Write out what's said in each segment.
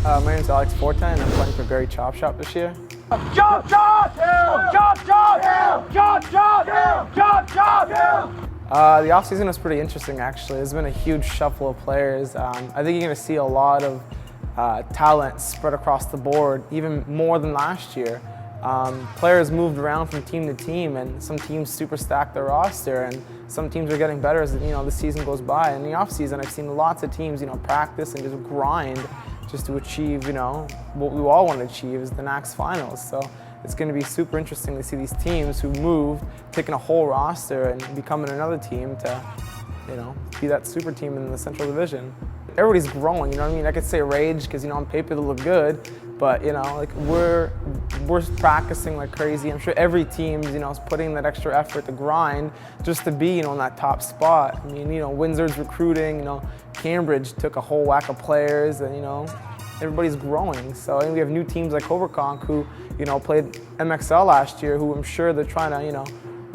My name is Alex Fortin, and I'm playing for Barrie Chop Shop this year. Chop, chop! Chop, chop! Chop, chop! Chop, chop! The offseason was pretty interesting, actually. There's been a huge shuffle of players. I think you're going to see a lot of talent spread across the board, even more than last year. Players moved around from team to team, and some teams super stacked their roster, and some teams are getting better as the season goes by. In the offseason, I've seen lots of teams practice and just grind just to achieve what we all want to achieve is the NAX finals. So it's going to be super interesting to see these teams who moved, taking a whole roster and becoming another team to be that super team in the Central Division. Everybody's growing, you know what I mean? I could say Rage because on paper they look good, but we're practicing like crazy. I'm sure every team is putting that extra effort to grind just to be in that top spot. I mean, Windsor's recruiting, Cambridge took a whole whack of players, and everybody's growing. So we have new teams like Overconk who played MXL last year, who I'm sure they're trying to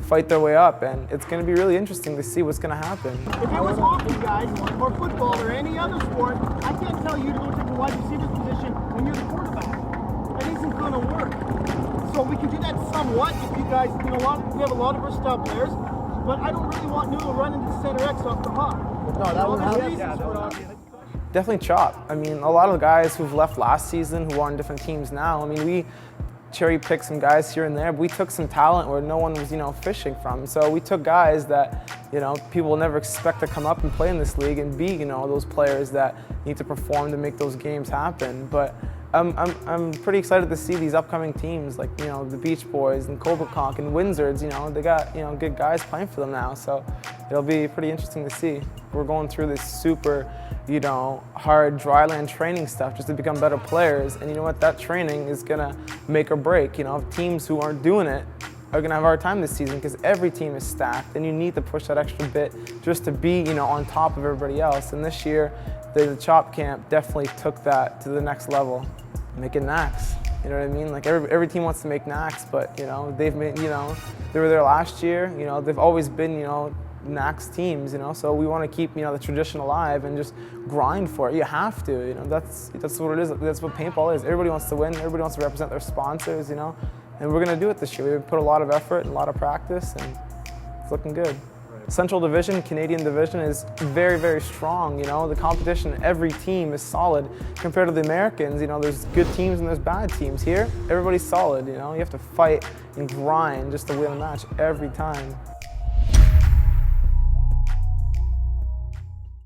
fight their way up, and it's going to be really interesting to see what's going to happen. If it was hockey, guys, or football, or any other sport, I can't tell you to go take a wide receiver position when you're the quarterback. That isn't going to work. So we can do that somewhat if you guys, we have a lot of versatile players, but I don't really want Noodle running to center X off the hop. No, that would help. Definitely Chop. I mean, a lot of the guys who've left last season who are on different teams now, I mean, we cherry-picked some guys here and there, but we took some talent where no one was, fishing from. So we took guys that, people will never expect to come up and play in this league and be, those players that need to perform to make those games happen. But I'm pretty excited to see these upcoming teams like, the Beach Boys and Cobra Conk and Windsors, they got, good guys playing for them now. So it'll be pretty interesting to see. We're going through this super, hard dryland training stuff just to become better players. And you know what? That training is gonna make or break. Teams who aren't doing it are gonna have a hard time this season because every team is stacked, and you need to push that extra bit just to be, on top of everybody else. And this year, the Chop Camp definitely took that to the next level, making NAX. You know what I mean? Like every team wants to make NAX, but they've made, they were there last year. They've always been, NAX teams, so we want to keep, the tradition alive and just grind for it. You have to, that's what it is. That's what paintball is. Everybody wants to win. Everybody wants to represent their sponsors, and we're going to do it this year. We've put a lot of effort and a lot of practice, and it's looking good. Central Division, Canadian Division is very, very strong. The competition, every team is solid compared to the Americans. There's good teams and there's bad teams. Here, everybody's solid. You have to fight and grind just to win a match every time.